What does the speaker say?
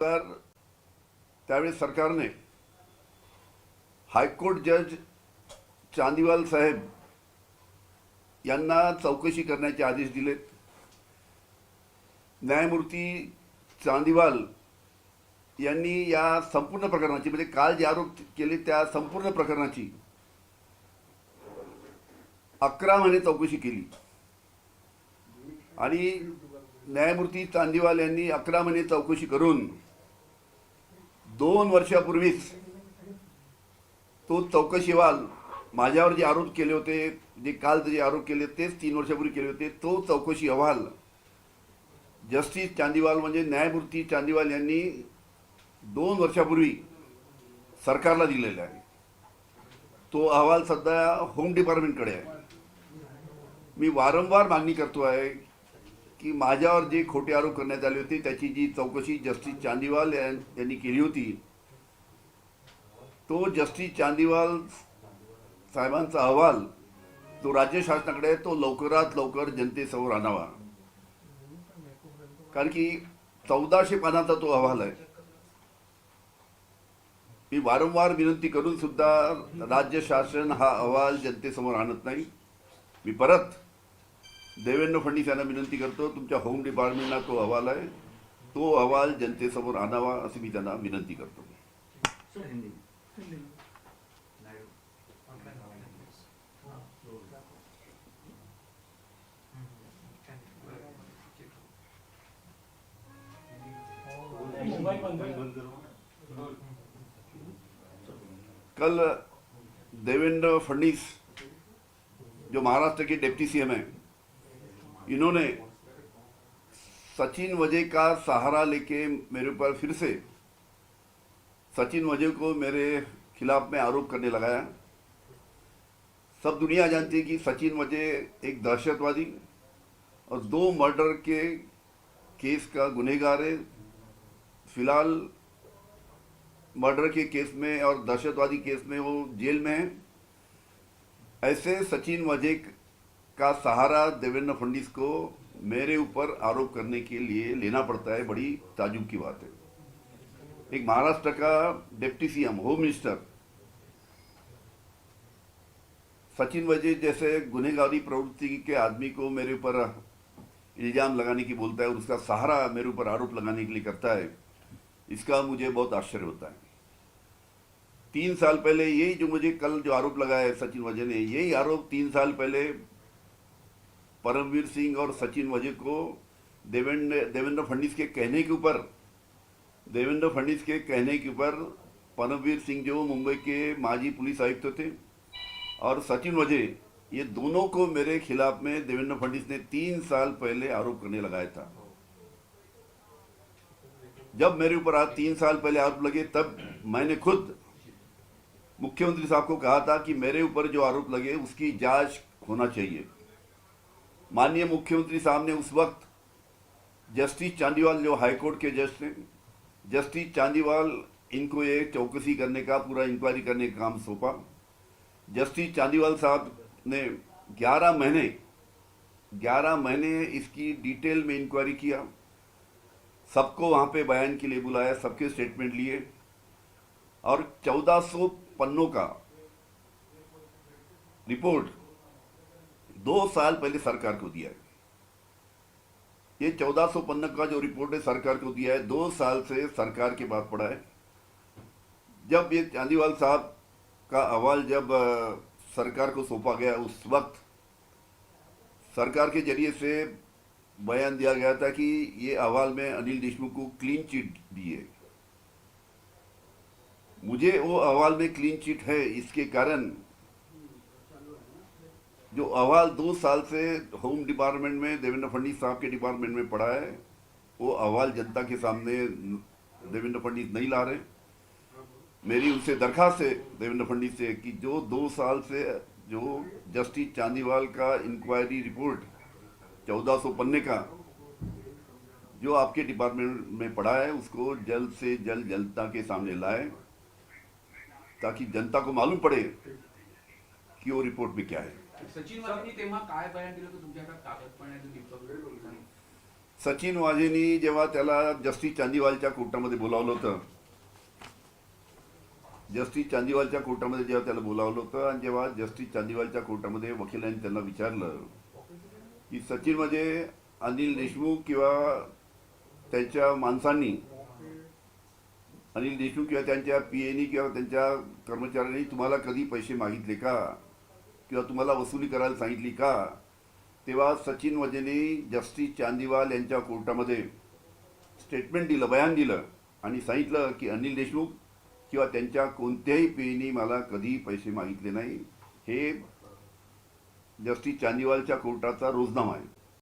तर त्यावेळेस सरकारने हायकोर्ट जज चांदीवाल साहेब यांना चौकशी करण्याचे आदेश दिलेत. न्यायमूर्ती चांदीवाल यांनी या संपूर्ण प्रकरणाची म्हणजे काल जे आरोप केले त्या संपूर्ण प्रकरणाची 11 महिने चौकशी केली आणि न्यायमूर्ती चांदीवाल यांनी 11 महिने चौकशी करून 2 वर्षापूर्वीच तो चौकशी अहवाल माझ्यावर जे आरोप केले होते, जे काल जे आरोप केले तेच 3 वर्षापूर्वी केले होते, तो चौकशी अहवाल जस्टिस चांदीवाल म्हणजे न्यायमूर्ती चांदीवाल यांनी 2 वर्षापूर्वी सरकारला दिलेला आहे. तो अहवाल सध्या होम डिपार्टमेंटकडे आहे. मी वारंवार मागणी करतो आहे की माझ्यावर जे खोटे आरोप करण्यात आले होते त्याची जी चौकशी जस्टिस चांदीवाल यांनी केली होती, तो जस्टिस चांदीवाल साहेबांचा अहवाल तो राज्य शासनाकडे आहे, तो लवकरात लवकर जनतेसमोर आणावा. कारण की 1400 पानाचा तो अहवाल आहे. मी वारंवार विनंती करून सुद्धा राज्य शासन हा अहवाल जनतेसमोर आणत नाही. मी परत देवेंद्र फडणवीस यांना विनंती करतो, तुमच्या होम डिपार्टमेंटला तो अहवाल आहे, तो अहवाल जनतेसमोर आणावा अशी मी त्यांना विनंती करतो. कल देवेंद्र फडणवीस जो महाराष्ट्र के डिप्टी सीएम हैं, इन्होंने सचिन वजह का सहारा लेके मेरे ऊपर फिर से सचिन वजह को मेरे खिलाफ में आरोप करने लगाया. सब दुनिया जानती है कि सचिन वजह एक दहशतवादी और 2 मर्डर के केस का गुनहगार है. फिलहाल मर्डर के केस में और दहशतवादी केस में वो जेल में है. ऐसे सचिन वजह का सहारा देवेंद्र फडणवीस को मेरे ऊपर आरोप करने के लिए लेना पड़ता है. बड़ी ताजुब की बात है. एक महाराष्ट्र का deputy CM, home minister Sachin वजह जैसे गुनहगारी प्रवृत्ति के आदमी को मेरे ऊपर इल्जाम लगाने की बोलता है और उसका सहारा मेरे ऊपर आरोप लगाने के लिए करता है. इसका मुझे बहुत आश्चर्य होता है. 3 साल पहले यही जो मुझे कल जो आरोप लगाया है सचिन वजह ने, यही आरोप 3 साल पहले परमवीर सिंह और सचिन वजह को देवेंद्र फडणवीस के कहने के ऊपर परमवीर सिंह जो मुंबई के माजी पुलिस आयुक्त थे और सचिन वजह, ये दोनों को मेरे खिलाफ में देवेंद्र फडणवीस ने 3 साल पहले आरोप करने लगाया था. जब मेरे ऊपर आज 3 साल पहले आरोप लगे तब मैंने खुद मुख्यमंत्री साहब को कहा था कि मेरे ऊपर जो आरोप लगे उसकी जांच होना चाहिए. माननीय मुख्यमंत्री साहब ने उस वक्त जस्टिस चांदीवाल जो हाईकोर्ट के जज थे, जस्टिस चांदीवाल इनको ये चौकसी करने का, पूरा इंक्वायरी करने का काम सौंपा. जस्टिस चांदीवाल साहब ने 11 महीने इसकी डिटेल में इंक्वायरी किया. सबको वहाँ पे बयान के लिए बुलाया, सबके स्टेटमेंट लिए और 1400 पन्नों का रिपोर्ट 2 साल पहले सरकार को दिया है. ये 1400 पन्नों का जो रिपोर्ट है सरकार को दिया है, 2 साल से सरकार के पास पड़ा है. जब ये चांदीवाल साहब का अहवाल जब सरकार को सौंपा गया, उस वक्त सरकार के जरिए से बयान दिया गया था कि ये अहवाल में अनिल देशमुख को क्लीन चिट दी है. मुझे वो अहवाल में क्लीन चिट है, इसके कारण जो अहवाल 2 साल से होम डिपार्टमेंट में देवेंद्र फडणवीस साहब के डिपार्टमेंट में पड़ा है, वो अहवाल जनता के सामने देवेंद्र फडणवीस नहीं ला रहे. मेरी उनसे दरखास्त है देवेंद्र फडणवीस से कि जो 2 साल से जो जस्टिस चांदीवाल का इंक्वायरी रिपोर्ट 1400 पन्ने का जो आपके डिपार्टमेंट में पड़ा है, उसको जल्द से जल्द जनता के सामने लाए ताकि जनता को मालूम पड़े की वो रिपोर्ट में क्या है. सचिन वाघनी तेव्हा काय बयान दिलं होतं तुमच्या हातात कागद पण आहे, सचिन वाझेंनी जेव्हा त्याला जस्टिस चांदीवालच्या कोर्टामध्ये बोलावलं होतं, जस्टिस चांदीवालच्या कोर्टामध्ये जेव्हा त्याला बोलावलं होतं आणि जेव्हा जस्टिस चांदीवालच्या कोर्टामध्ये वकिलांनी त्यांना विचारलं की सचिन म्हणजे अनिल देशमुख किंवा त्यांच्या माणसांनी, अनिल देशमुख किंवा त्यांच्या पीएनी किंवा त्यांच्या कर्मचाऱ्यांनी तुम्हाला कधी पैसे मागितले का किंवा तुम्हाला वसुली करायला सांगितली का, तेव्हा सचिन वझेंनी जस्टिस चांदीवाल यांच्या कोर्टामध्ये स्टेटमेंट दिलं, बयान दिलं आणि सांगितलं की अनिल देशमुख किंवा त्यांच्या कोणत्याही पीएनी मला कधी पैसे मागितले नाही. हे जस्टिस चांदीवालच्या कोर्टाचा रोजनामा आहे.